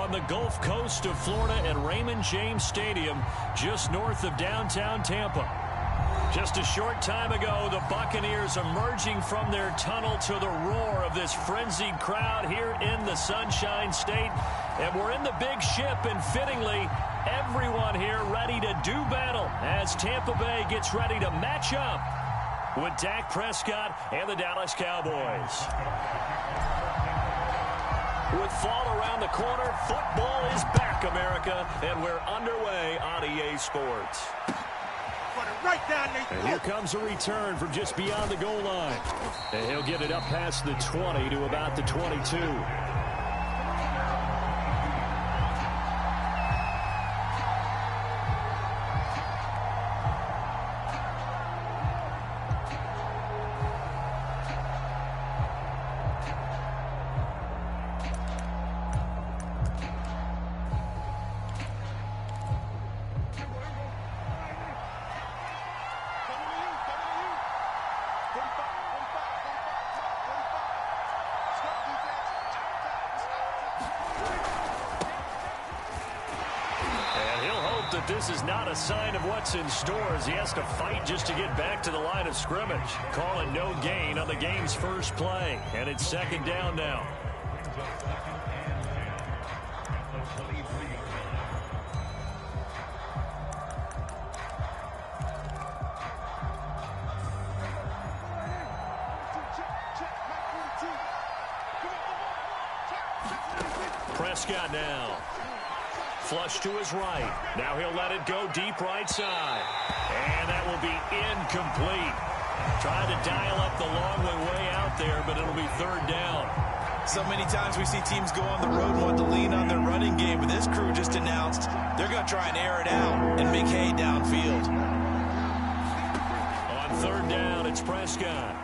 on the Gulf Coast of Florida at Raymond James Stadium, just north of downtown Tampa. Just a short time ago, the Buccaneers emerging from their tunnel to the roar of this frenzied crowd here in the Sunshine State. And we're in the big ship, and fittingly, everyone here ready to do battle as Tampa Bay gets ready to match up with Dak Prescott and the Dallas Cowboys. With fall around the corner, football is back, America, and we're underway on EA Sports. Right down, and here comes a return from just beyond the goal line. And he'll get it up past the 20 to about the 22. That this is not a sign of what's in store as he has to fight just to get back to the line of scrimmage. Calling no gain on the game's first play, and it's second down now. Prescott now. Flush to his right. Now he'll let it go deep right side. And that will be incomplete. Trying to dial up the long way out there, but it'll be third down. So many times we see teams go on the road and want to lean on their running game, but this crew just announced they're going to try and air it out and make hay downfield. On third down, it's Prescott.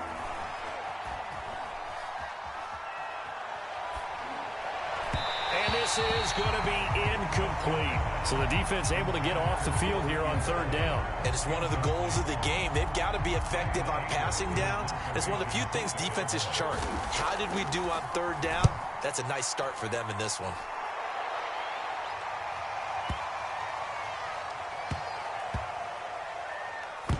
This is going to be incomplete. So the defense able to get off the field here on third down. And it's one of the goals of the game. They've got to be effective on passing downs. It's one of the few things defenses chart. How did we do on third down? That's a nice start for them in this one.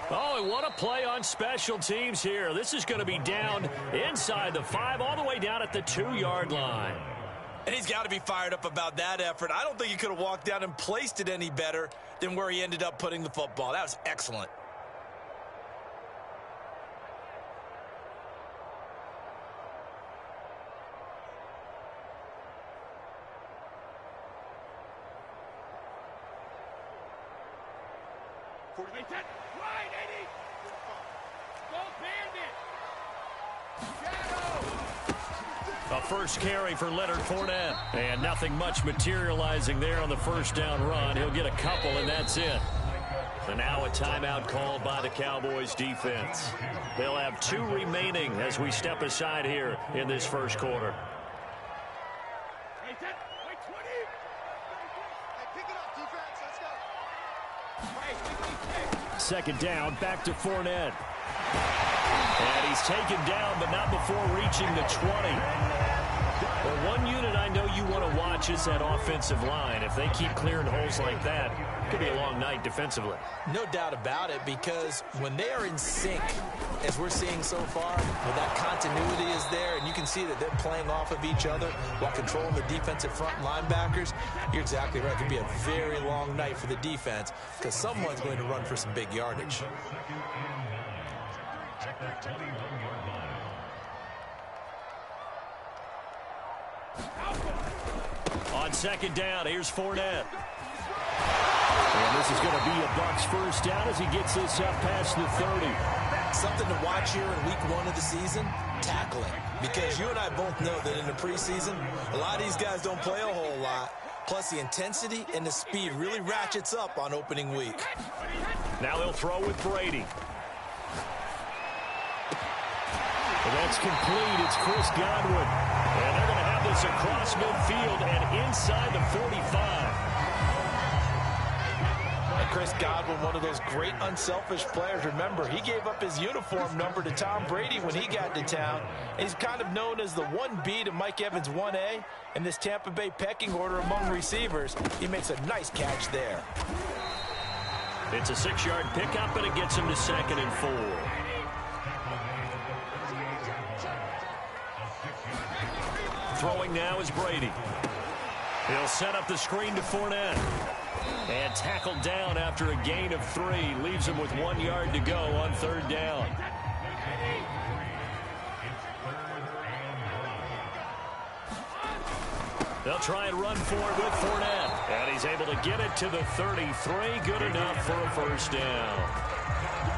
Oh, and what a play on special teams here. This is going to be down inside the 5, all the way down at the 2-yard line. And he's got to be fired up about that effort. I don't think he could have walked down and placed it any better than where he ended up putting the football. That was excellent. A first carry for Leonard Fournette. And nothing much materializing there on the first down run. He'll get a couple, and that's it. So now a timeout called by the Cowboys defense. They'll have 2 remaining as we step aside here in this first quarter. Second down, back to Fournette. And he's taken down, but not before reaching the 20. Well, one unit I know you want to watch is that offensive line. If they keep clearing holes like that, it could be a long night defensively. No doubt about it, because when they are in sync, as we're seeing so far, well, that continuity is there, and you can see that they're playing off of each other while controlling the defensive front linebackers. You're exactly right. It could be a very long night for the defense because someone's going to run for some big yardage. On second down, here's Fournette. And this is going to be a Bucs first down as he gets this up past the 30. Something to watch here in week 1 of the season, tackling. Because you and I both know that in the preseason, a lot of these guys don't play a whole lot. Plus, the intensity and the speed really ratchets up on opening week. Now they'll throw with Brady. And that's complete. It's Chris Godwin. And they're going to have this across midfield and inside the 45. Chris Godwin, one of those great unselfish players. Remember, he gave up his uniform number to Tom Brady when he got to town. He's kind of known as the 1B to Mike Evans' 1A in this Tampa Bay pecking order among receivers. He makes a nice catch there. It's a 6-yard pickup, and it gets him to 2nd and 4. Throwing now is Brady. He'll set up the screen to Fournette. And tackled down after a gain of 3. Leaves him with 1 yard to go on 3rd down. They'll try and run for it with Fournette. And he's able to get it to the 33. Good enough for a 1st down.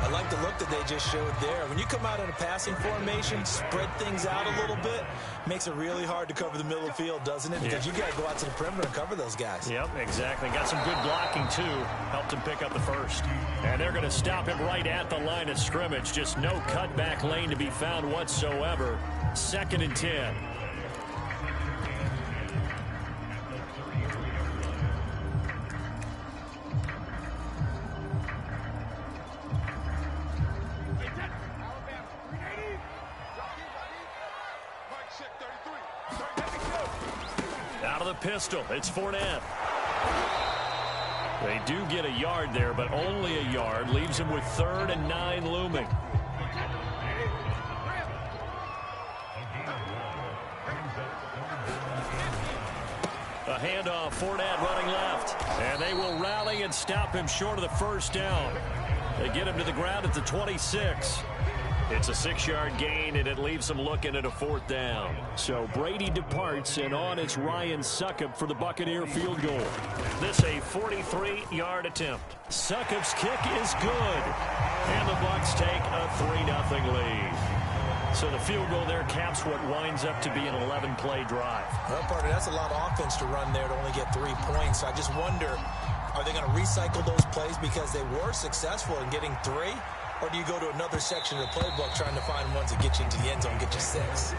I like the look that they just showed there. When you come out in a passing formation, spread things out a little bit, makes it really hard to cover the middle of the field, doesn't it? Because you got to go out to the perimeter and cover those guys. Yep, exactly. Got some good blocking, too. Helped him pick up the 1st. And they're going to stop him right at the line of scrimmage. Just no cutback lane to be found whatsoever. 2nd and 10. Out of the pistol, it's Fournette. They do get a yard there, but only a yard. Leaves him with 3rd and 9 looming. A handoff, Fournette running left. And they will rally and stop him short of the 1st down. They get him to the ground at the 26. It's a 6-yard gain, and it leaves them looking at a 4th down. So Brady departs, and on it's Ryan Succop for the Buccaneer field goal. This a 43-yard attempt. Succop's kick is good, and the Bucs take a 3-0 lead. So the field goal there caps what winds up to be an 11-play drive. Well, partner, that's a lot of offense to run there to only get 3 points. I just wonder, are they going to recycle those plays because they were successful in getting 3? Or do you go to another section of the playbook trying to find ones that get you into the end zone, get you 6?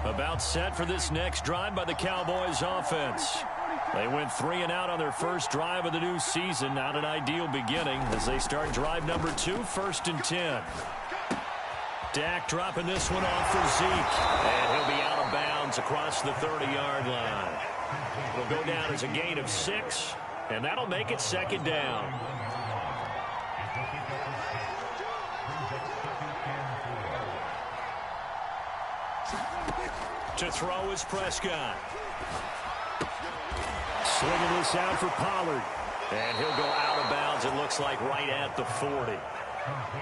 About set for this next drive by the Cowboys offense. They went 3 and out on their first drive of the new season. Not an ideal beginning as they start drive number 2, 1st and 10. Dak dropping this one off for Zeke. And he'll be out of bounds across the 30-yard line. It'll go down as a gain of 6, and that'll make it 2nd down. To throw is Prescott. Slinging this out for Pollard. And he'll go out of bounds, it looks like, right at the 40.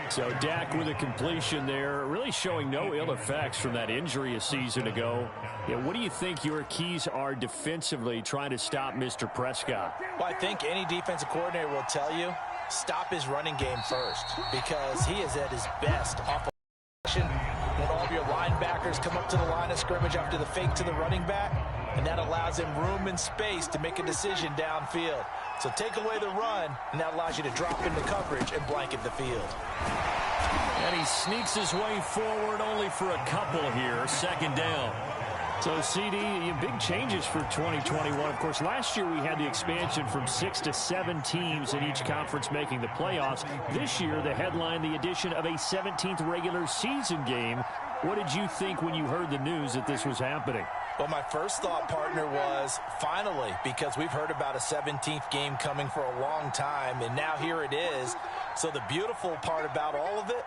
So Dak with a completion there, really showing no ill effects from that injury a season ago. Yeah, what do you think your keys are defensively trying to stop Mr. Prescott? Well, I think any defensive coordinator will tell you, stop his running game first, because he is at his best off of action when all of your linebackers come up to the line of scrimmage after the fake to the running back, and that allows him room and space to make a decision downfield. So take away the run, and that allows you to drop into coverage and blanket the field. And he sneaks his way forward only for a couple here. 2nd down. So, CD, big changes for 2021. Of course, last year we had the expansion from 6 to 7 teams in each conference making the playoffs. This year, the headline, the addition of a 17th regular season game. What did you think when you heard the news that this was happening? Well, my first thought, partner, was finally, because we've heard about a 17th game coming for a long time, and now here it is. So the beautiful part about all of it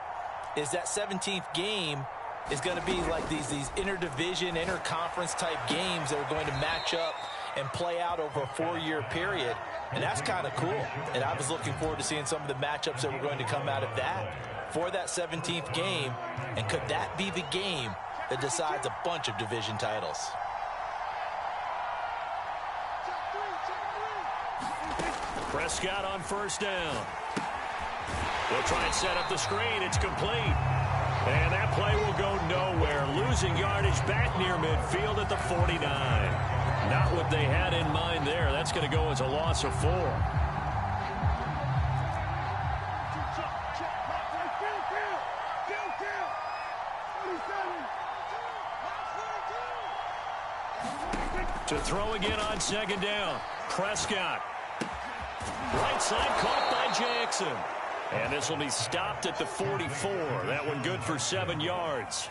is that 17th game is going to be like these interdivision, interconference type games that are going to match up and play out over a 4-year period. And that's kind of cool. And I was looking forward to seeing some of the matchups that were going to come out of that for that 17th game. And could that be the game that decides a bunch of division titles? Prescott on 1st down. They'll try and set up the screen. It's complete. And that play will go nowhere. Losing yardage back near midfield at the 49. Not what they had in mind there. That's going to go as a loss of 4. To throw again on second down. Prescott. Right side caught by Jackson. And this will be stopped at the 44. That one good for 7 yards.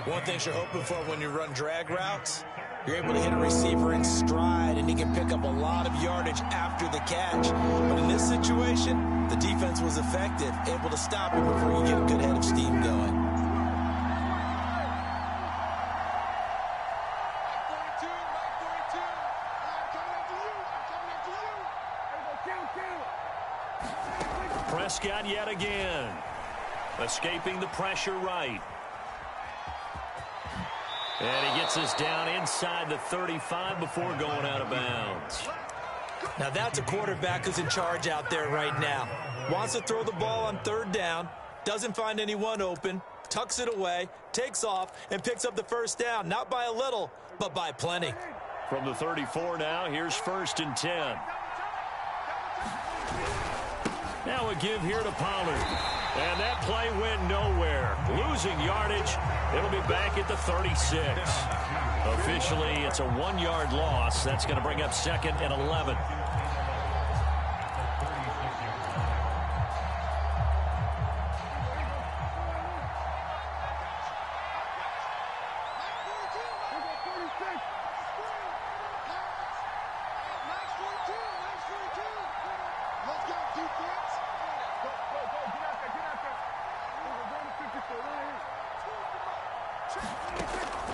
One thing you're hoping for when you run drag routes, you're able to hit a receiver in stride, and he can pick up a lot of yardage after the catch. But in this situation, the defense was effective, able to stop him before you get a good head of steam going. Prescott yet again. Escaping the pressure right. And he gets us down inside the 35 before going out of bounds. Now that's a quarterback who's in charge out there right now. Wants to throw the ball on third down, doesn't find anyone open, tucks it away, takes off, and picks up the first down. Not by a little, but by plenty. From the 34 now, here's 1st and 10. Now a give here to Pollard. And that play went nowhere. Losing yardage. It'll be back at the 36. Officially, it's a 1-yard loss. That's going to bring up 2nd and 11.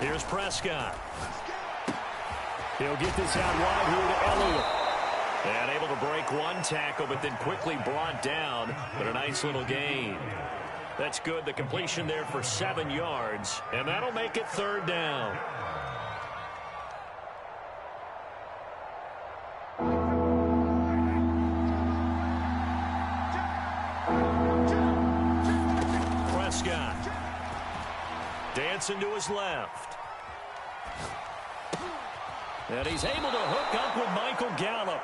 Here's Prescott. He'll get this out wide here to Elliott. And able to break one tackle, but then quickly brought down. But a nice little gain. That's good. The completion there for 7 yards. And that'll make it 3rd down. Prescott. Dancing to his left. And he's able to hook up with Michael Gallup.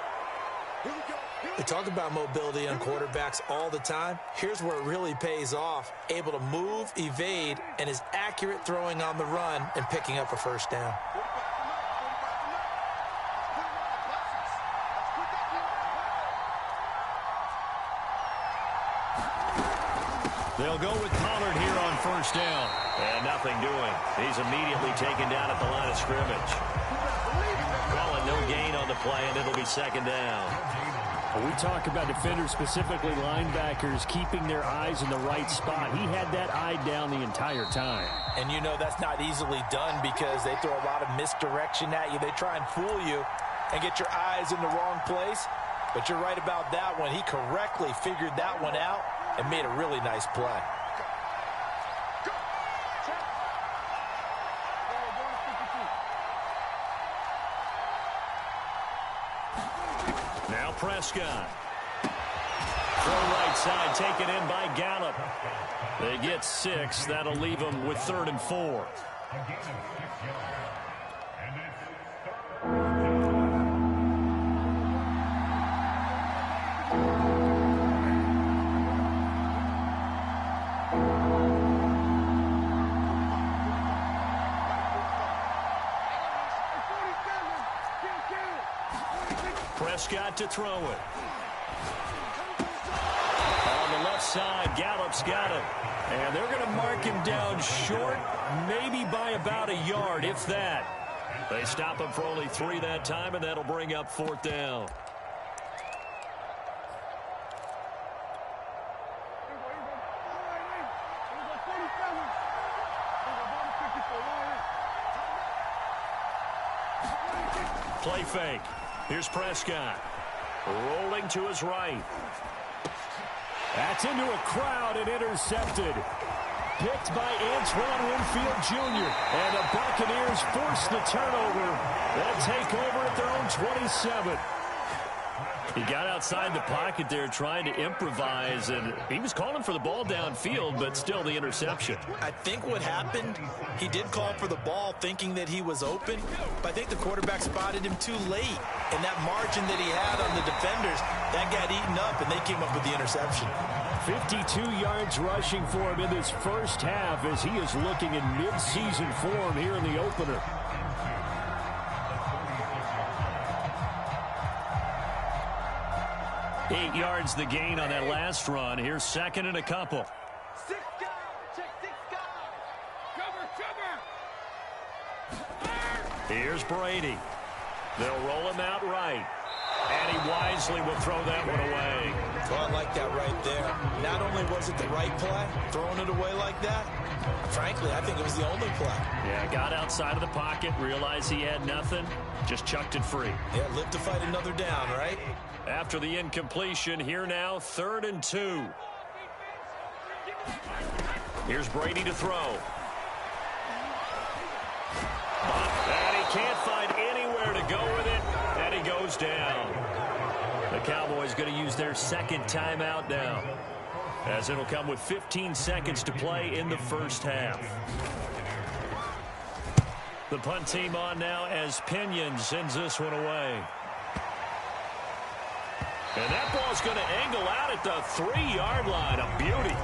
We talk about mobility on quarterbacks all the time. Here's where it really pays off. Able to move, evade, and is accurate throwing on the run and picking up a first down. They'll go with Pollard here on 1st down. And nothing doing. He's immediately taken down at the line of scrimmage. Calling no gain on the play, and it'll be 2nd down. We talk about defenders, specifically linebackers, keeping their eyes in the right spot. He had that eye down the entire time. And you know that's not easily done because they throw a lot of misdirection at you. They try and fool you and get your eyes in the wrong place. But you're right about that one. He correctly figured that one out and made a really nice play. Now Prescott. Throw right side taken in by Gallup. They get 6. That'll leave them with 3rd and 4. Prescott to throw it. On the left side, Gallup's got it. And they're going to mark him down short, maybe by about a yard, if that. They stop him for only 3 that time, and that'll bring up 4th down. Play fake. Here's Prescott. Rolling to his right. That's into a crowd and intercepted. Picked by Antoine Winfield Jr. And the Buccaneers force the turnover. They'll take over at their own 27. He got outside the pocket there trying to improvise, and he was calling for the ball downfield, but still the interception. I think what happened, he did call for the ball thinking that he was open, but I think the quarterback spotted him too late. And that margin that he had on the defenders, that got eaten up, and they came up with the interception. 52 yards rushing for him in this first half as he is looking in mid-season form here in the opener. 8 yards the gain on that last run. Here's second and a couple. 6 guys. Check 6 guys. Cover. Here's Brady. They'll roll him out right. And he wisely will throw that one away. Well, I like that right there. Not only was it the right play, throwing it away like that, frankly, I think it was the only play. Yeah, got outside of the pocket, realized he had nothing, just chucked it free. Yeah, live to fight another down, right? After the incompletion, here now, 3rd and 2. Here's Brady to throw. And he can't find anywhere to go with it, and he goes down. The Cowboys going to use their second timeout now, as it'll come with 15 seconds to play in the first half. The punt team on now as Pinion sends this one away. And that ball's going to angle out at the 3-yard line. A beauty.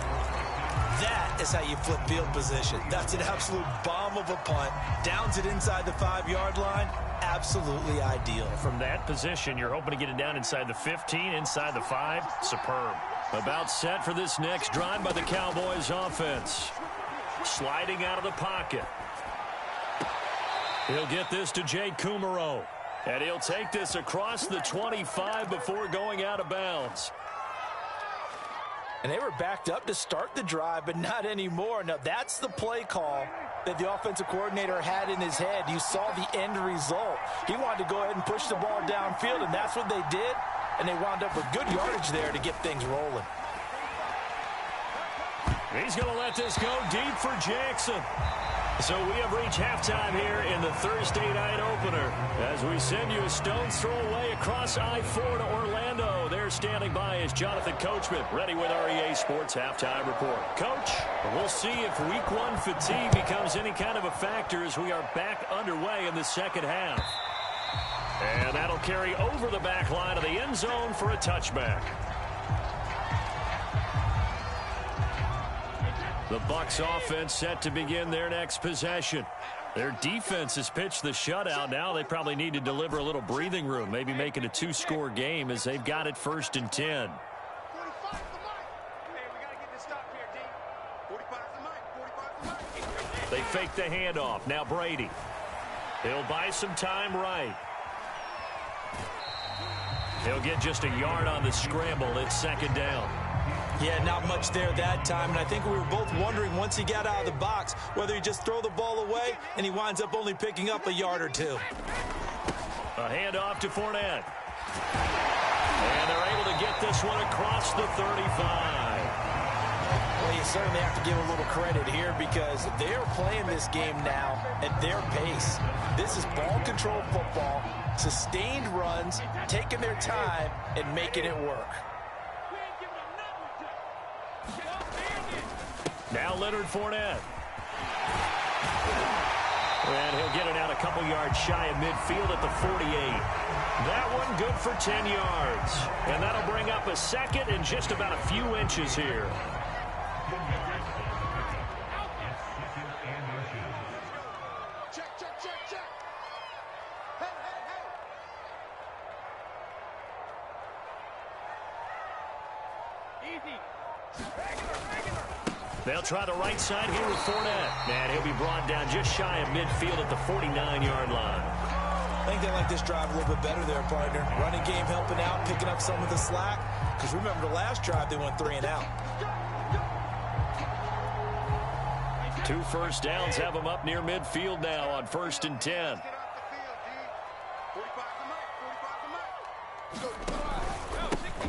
That is how you flip field position. That's an absolute bomb of a punt. Downs it inside the 5-yard line. Absolutely ideal. From that position, you're hoping to get it down inside the 15, inside the 5. Superb. About set for this next drive by the Cowboys offense. Sliding out of the pocket. He'll get this to Jake Kumerow. And he'll take this across the 25 before going out of bounds. And they were backed up to start the drive, but not anymore. Now, that's the play call that the offensive coordinator had in his head. You saw the end result. He wanted to go ahead and push the ball downfield, and that's what they did. And they wound up with good yardage there to get things rolling. He's going to let this go deep for Jackson. So we have reached halftime here in the Thursday night opener as we send you a stone's throw away across I-4 to Orlando. There standing by is Jonathan Coachman, ready with REA Sports Halftime Report. Coach, we'll see if Week 1 fatigue becomes any kind of a factor as we are back underway in the second half. And that'll carry over the back line of the end zone for a touchback. The Bucs offense set to begin their next possession. Their defense has pitched the shutout. Now they probably need to deliver a little breathing room, maybe make it a 2-score game as they've got it 1st and 10. They fake the handoff. Now Brady. He'll buy some time right. He'll get just a yard on the scramble. It's 2nd down. Yeah, not much there that time, and I think we were both wondering once he got out of the box whether he just throw the ball away, and he winds up only picking up a yard or 2. A handoff to Fournette. And they're able to get this one across the 35. Well, you certainly have to give a little credit here because they're playing this game now at their pace. This is ball control football, sustained runs, taking their time, and making it work. Now Leonard Fournette. And he'll get it out a couple yards shy of midfield at the 48. That one good for 10 yards. And that'll bring up a 2nd and just about a few inches here. Check, check, check, check. Hey, hey, hey. Easy. Regular. They'll try the right side here with Fournette. And he'll be brought down just shy of midfield at the 49-yard line. I think they like this drive a little bit better there, partner. Running game helping out, picking up some of the slack. Because remember the last drive, they went 3 and out. 2 first downs have them up near midfield now on 1st and 10.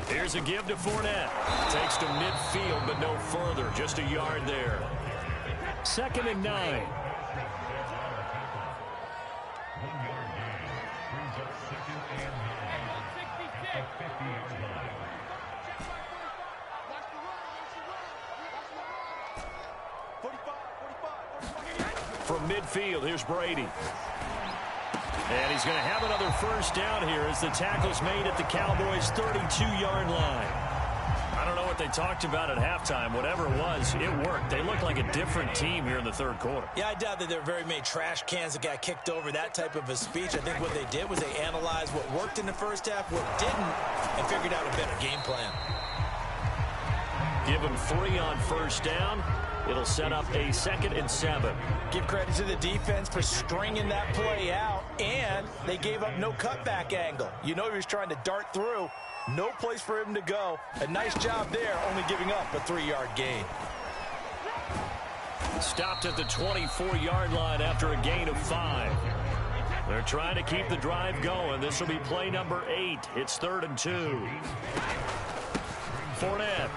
Here's a give to Fournette. Takes to midfield, but no further. Just a yard there. 2nd and 9. From midfield, here's Brady. And he's going to have another first down here as the tackle's made at the Cowboys' 32-yard line. I don't know what they talked about at halftime. Whatever it was, it worked. They looked like a different team here in the third quarter. Yeah, I doubt that there were very many trash cans that got kicked over, that type of a speech. I think what they did was they analyzed what worked in the first half, what didn't, and figured out a better game plan. Give them 3 on first down. It'll set up a 2nd and 7. Give credit to the defense for stringing that play out, and they gave up no cutback angle. You know he was trying to dart through. No place for him to go. A nice job there, only giving up a 3-yard gain. Stopped at the 24-yard line after a gain of 5. They're trying to keep the drive going. This will be play number 8. It's 3rd and 2. Fournette.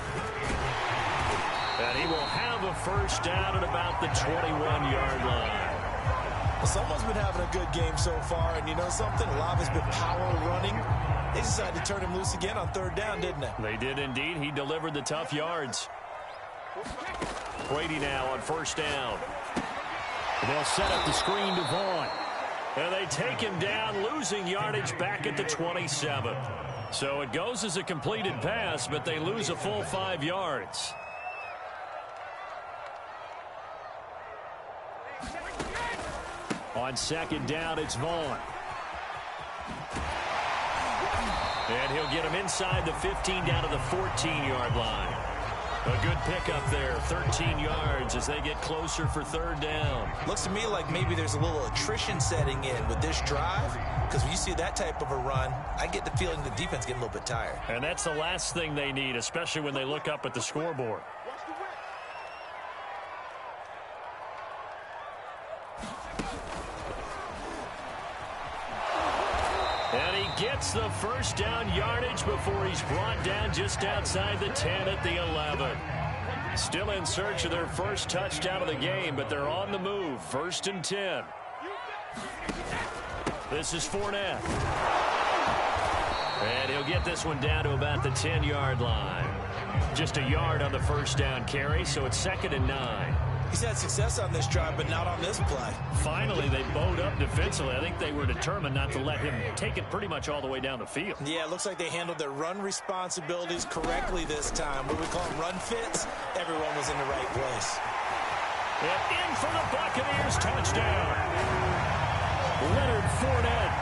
And he will have a first down at about the 21-yard line. Well, someone's been having a good game so far, and you know something? A lot has been power running. They decided to turn him loose again on 3rd down, didn't they? They did indeed. He delivered the tough yards. Brady now on first down. They'll set up the screen to Vaughn. And they take him down, losing yardage back at the 27. So it goes as a completed pass, but they lose a full 5 yards. On 2nd down, it's Vaughn. And he'll get him inside the 15 down to the 14-yard line. A good pickup there, 13 yards as they get closer for 3rd down. Looks to me like maybe there's a little attrition setting in with this drive, because when you see that type of a run, I get the feeling the defense getting a little bit tired. And that's the last thing they need, especially when they look up at the scoreboard. And he gets the first down yardage before he's brought down just outside the 10 at the 11. Still in search of their first touchdown of the game, but they're on the move. 1st and 10. This is Fournette. And he'll get this one down to about the 10-yard line. Just a yard on the first down carry, so it's 2nd and 9. He's had success on this drive, but not on this play. Finally, they bowed up defensively. I think they were determined not to let him take it pretty much all the way down the field. Yeah, it looks like they handled their run responsibilities correctly this time. What we call them run fits, everyone was in the right place. And in for the Buccaneers touchdown. Leonard Fournette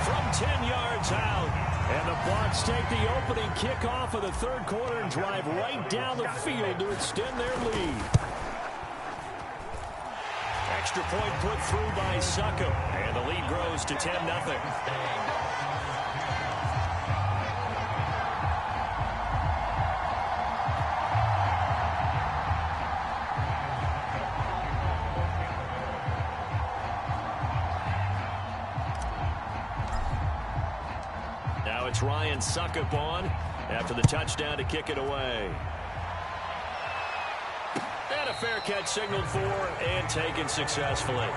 from 10 yards out. And the Bucs take the opening kickoff of the 3rd quarter and drive right down the field to extend their lead. Extra point put through by Succop, and the lead grows to 10-0. Now it's Ryan Succop on after the touchdown to kick it away. And a fair catch signaled for and taken successfully.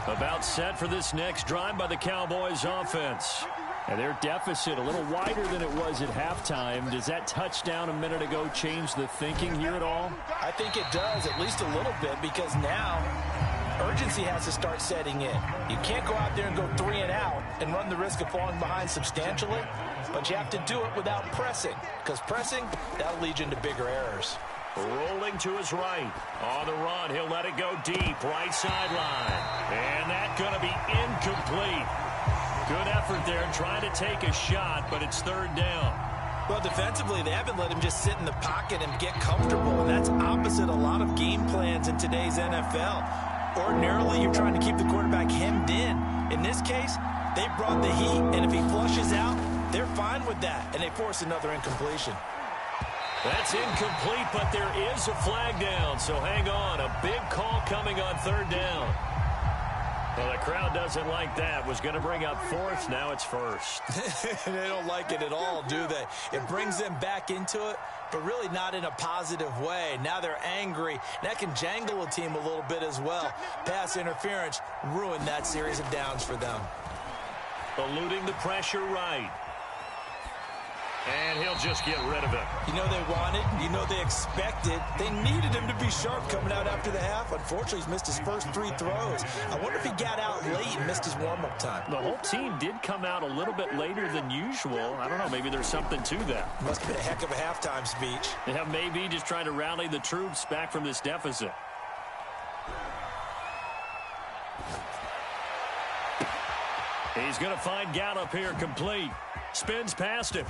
About set for this next drive by the Cowboys offense. And their deficit a little wider than it was at halftime. Does that touchdown a minute ago change the thinking here at all? I think it does, at least a little bit, because now urgency has to start setting in. You can't go out there and go 3 and out and run the risk of falling behind substantially, but you have to do it without pressing, because pressing, that'll lead you into bigger errors. Rolling to his right. On the run, he'll let it go deep, right sideline. And that's going to be incomplete. Good effort there trying to take a shot, but it's 3rd down. Well, defensively, they haven't let him just sit in the pocket and get comfortable, and that's opposite a lot of game plans in today's NFL. Ordinarily, you're trying to keep the quarterback hemmed in. In this case, they brought the heat, and if he flushes out, they're fine with that, and they force another incompletion. That's incomplete, but there is a flag down, so hang on. A big call coming on 3rd down. Well, the crowd doesn't like that. Was going to bring up 4th, now it's 1st. They don't like it at all, do they? It brings them back into it, but really not in a positive way. Now they're angry. That can jangle a team a little bit as well. Pass interference ruined that series of downs for them. Eluding the pressure right. And he'll just get rid of it. You know they wanted, you know they expected. They needed him to be sharp coming out after the half. Unfortunately, he's missed his first 3 throws. I wonder if he got out late and missed his warm-up time. The whole team did come out a little bit later than usual. I don't know, maybe there's something to that. Must have been a heck of a halftime speech. Yeah, maybe just trying to rally the troops back from this deficit. He's going to find Gallup here complete. Spins past him.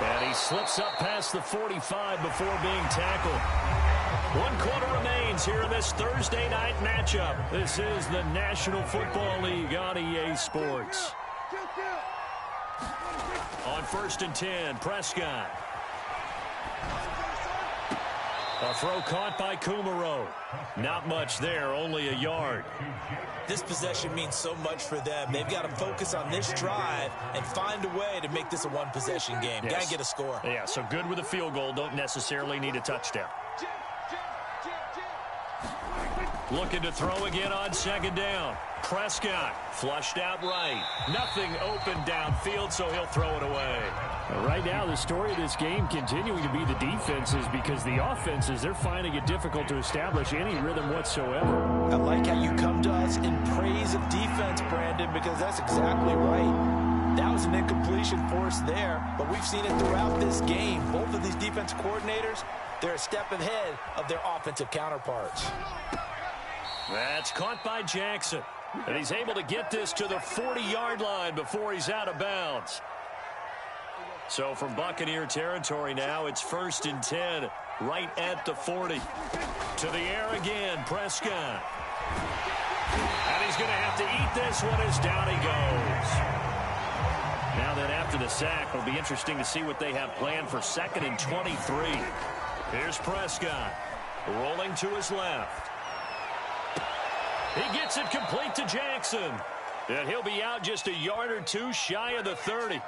And he slips up past the 45 before being tackled. 1 quarter remains here in this Thursday night matchup. This is the National Football League on EA Sports. On 1st and 10, Prescott. A throw caught by Kumaro. Not much there, only a yard. This possession means so much for them. They've got to focus on this drive and find a way to make this a one-possession game. Yes. Got to get a score. Yeah, so good with a field goal. Don't necessarily need a touchdown. Looking to throw again on 2nd down. Prescott flushed out right. Nothing open downfield, so he'll throw it away. Right now, the story of this game continuing to be the defenses, because the offenses, they're finding it difficult to establish any rhythm whatsoever. I like how you come to us in praise of defense, Brandon, because that's exactly right. That was an incompletion force there, but we've seen it throughout this game. Both of these defense coordinators, they're a step ahead of their offensive counterparts. That's caught by Jackson. And he's able to get this to the 40-yard line before he's out of bounds. So from Buccaneer territory now, it's 1st and 10, right at the 40. To the air again, Prescott. And he's going to have to eat this one as down he goes. Now then, after the sack, it'll be interesting to see what they have planned for 2nd and 23. Here's Prescott, rolling to his left. He gets it complete to Jackson. And he'll be out just a yard or 2 shy of the 30.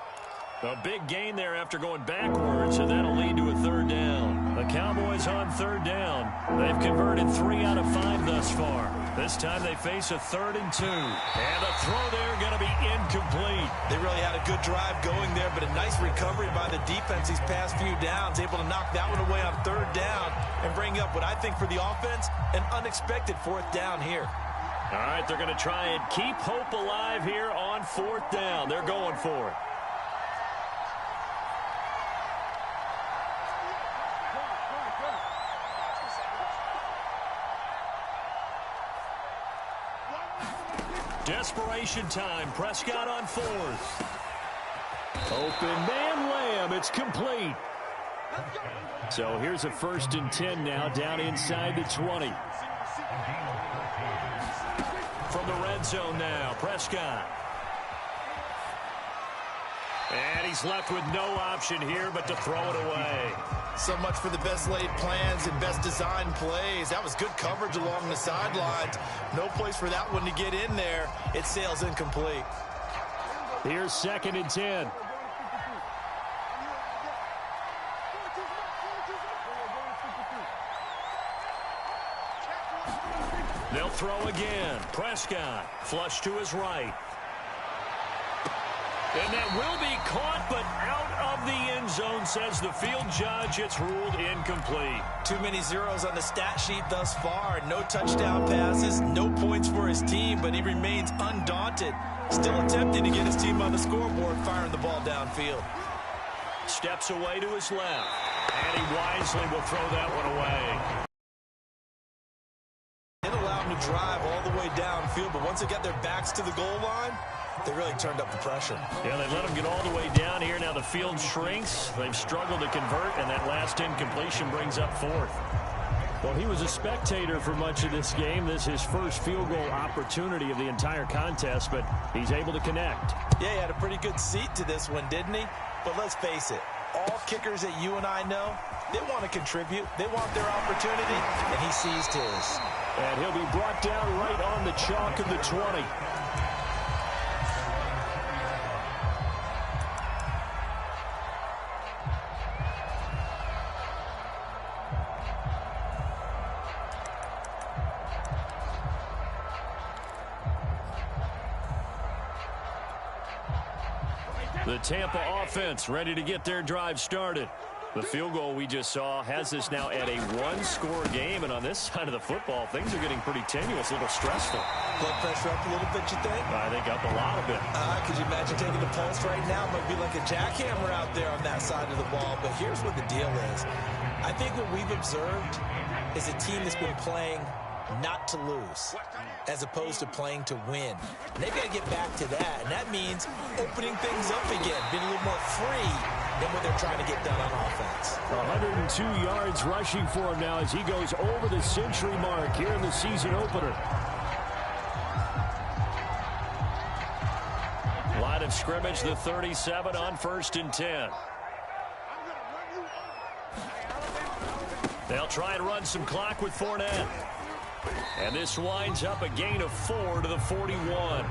A big gain there after going backwards, and that'll lead to a 3rd down. The Cowboys on 3rd down. They've converted 3 out of 5 thus far. This time they face a 3rd and 2. And a throw there going to be incomplete. They really had a good drive going there, but a nice recovery by the defense these past few downs. Able to knock that one away on 3rd down and bring up what I think for the offense, an unexpected 4th down here. All right, they're going to try and keep hope alive here on 4th down. They're going for it. Desperation time. Prescott on 4th. Open man, Lamb. It's complete. So here's a 1st and 10 now, down inside the 20. From the red zone now, Prescott. And he's left with no option here but to throw it away. So much for the best laid plans and best designed plays. That was good coverage along the sidelines. No place for that one to get in there. It sails incomplete. Here's 2nd and 10. They'll throw again. Prescott flush to his right. And that will be caught, but out of the end zone, says the field judge. It's ruled incomplete. Too many zeros on the stat sheet thus far. No touchdown passes, no points for his team, but he remains undaunted. Still attempting to get his team on the scoreboard, firing the ball downfield. Steps away to his left, and he wisely will throw that one away. It allowed him to drive all the way downfield, but once they got their backs to the goal line, they really turned up the pressure. Yeah, they let him get all the way down here. Now the field shrinks. They've struggled to convert, and that last incompletion brings up 4th. Well, he was a spectator for much of this game. This is his first field goal opportunity of the entire contest, but he's able to connect. Yeah, he had a pretty good seat to this one, didn't he? But let's face it, all kickers that you and I know, they want to contribute. They want their opportunity, and he seized his. And he'll be brought down right on the chalk of the 20. The Tampa offense ready to get their drive started. The field goal we just saw has us now at a one-score game, and on this side of the football, things are getting pretty tenuous, a little stressful. Blood pressure up a little bit, you think? I think up a lot of it. Could you imagine taking the pulse right now? It might be like a jackhammer out there on that side of the ball, but here's what the deal is. I think what we've observed is a team that's been playing not to lose as opposed to playing to win. And they've got to get back to that, and that means opening things up again, being a little more free than what they're trying to get done on offense. 102 yards rushing for him now as he goes over the century mark here in the season opener. Line of scrimmage, the 37 on 1st and 10. They'll try and run some clock with Fournette. And this winds up a gain of 4 to the 41.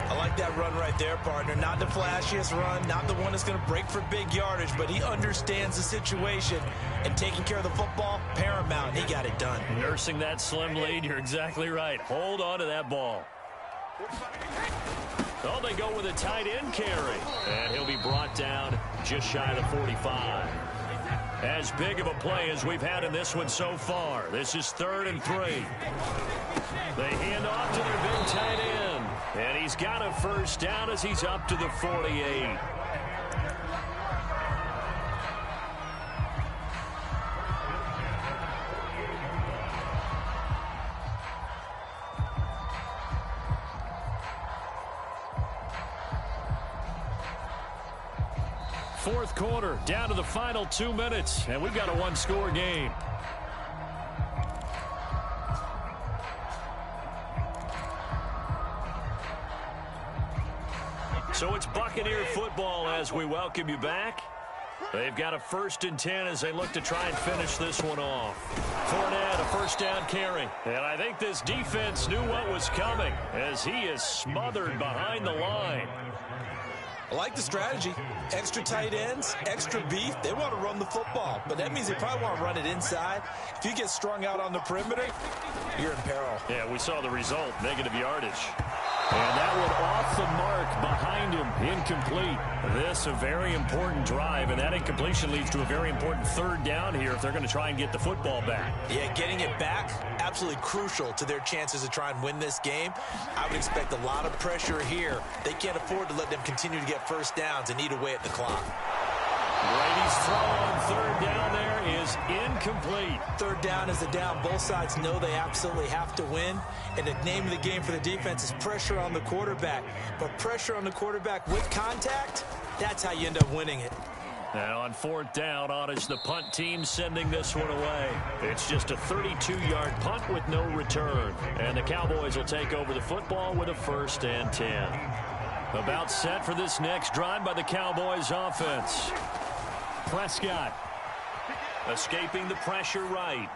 I like that run right there, partner. Not the flashiest run, not the one that's going to break for big yardage, but he understands the situation, and taking care of the football, paramount. He got it done. Nursing that slim lead, you're exactly right. Hold on to that ball. Oh, they go with a tight end carry, and he'll be brought down just shy of the 45. As big of a play as we've had in this one so far. This is 3rd and 3. They hand off to their big tight end. And he's got a first down as he's up to the 48. Fourth quarter, down to the final 2 minutes, and we've got a one-score game. So it's Buccaneer football as we welcome you back. They've got a 1st and 10 as they look to try and finish this one off. Fournette, a first down carry. And I think this defense knew what was coming as he is smothered behind the line. I like the strategy. Extra tight ends, extra beef. They want to run the football, but that means they probably want to run it inside. If you get strung out on the perimeter, you're in peril. Yeah, we saw the result, negative yardage. And that one off the mark behind him, incomplete. This a very important drive, and that incompletion leads to a very important 3rd down here if they're going to try and get the football back. Yeah, getting it back, absolutely crucial to their chances to try and win this game. I would expect a lot of pressure here. They can't afford to let them continue to get first downs and eat away at the clock. Brady's throw on 3rd down there is incomplete. 3rd down is the down. Both sides know they absolutely have to win. And the name of the game for the defense is pressure on the quarterback. But pressure on the quarterback with contact, that's how you end up winning it. Now on 4th down, on is the punt team sending this one away. It's just a 32-yard punt with no return. And the Cowboys will take over the football with a 1st and 10. About set for this next drive by the Cowboys offense. Prescott escaping the pressure right.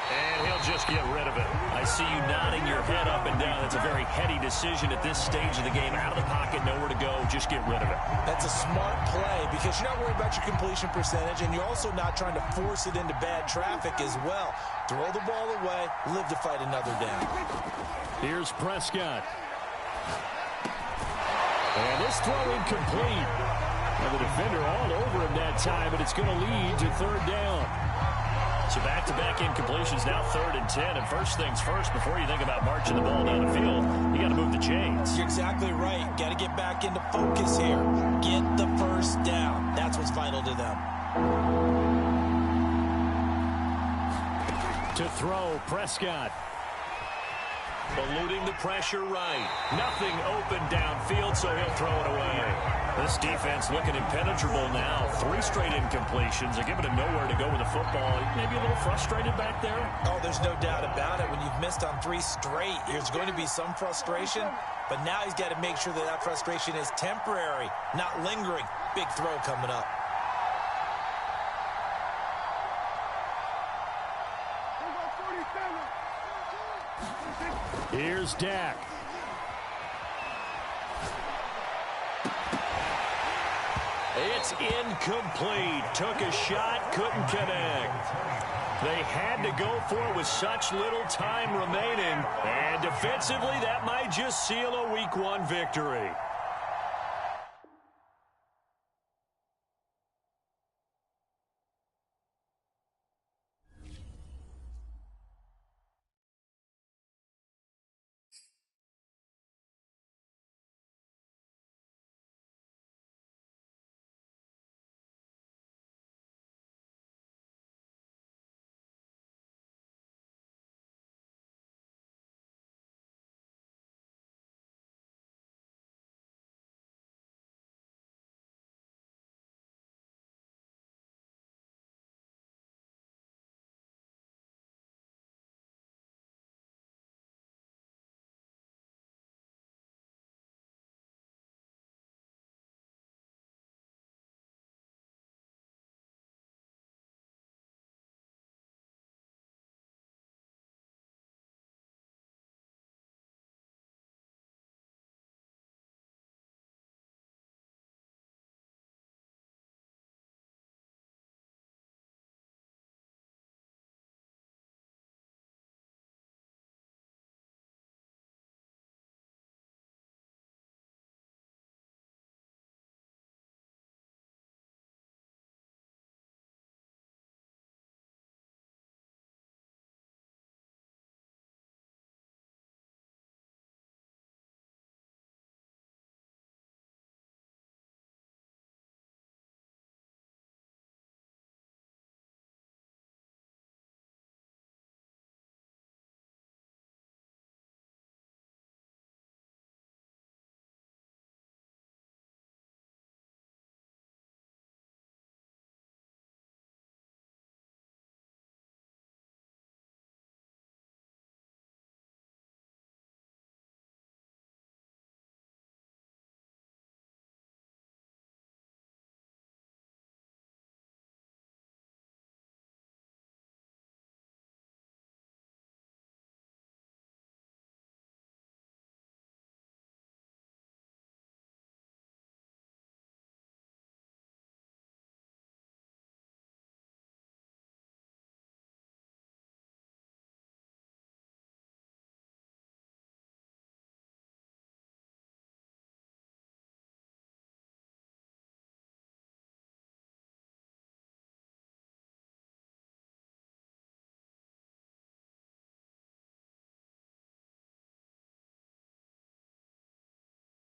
And he'll just get rid of it. I see you nodding your head up and down. That's a very heady decision at this stage of the game. Out of the pocket, nowhere to go. Just get rid of it. That's a smart play because you're not worried about your completion percentage, and you're also not trying to force it into bad traffic as well. Throw the ball away, live to fight another down. Here's Prescott. And this throw incomplete. And the defender all over him that time, but it's going to lead to 3rd down. So back-to-back incompletions, now 3rd and 10. And first things first, before you think about marching the ball down the field, you got to move the chains. You're exactly right. Got to get back into focus here. Get the first down. That's what's vital to them. To throw, Prescott. Eluding the pressure right. Nothing open downfield, so he'll throw it away. This defense looking impenetrable now. 3 straight incompletions. They're giving him nowhere to go with the football. Maybe a little frustrated back there. Oh, there's no doubt about it. When you've missed on 3 straight, there's going to be some frustration. But now he's got to make sure that that frustration is temporary, not lingering. Big throw coming up. Here's Dak. It's incomplete. Took a shot, couldn't connect. They had to go for it with such little time remaining. And defensively, that might just seal a Week 1 victory.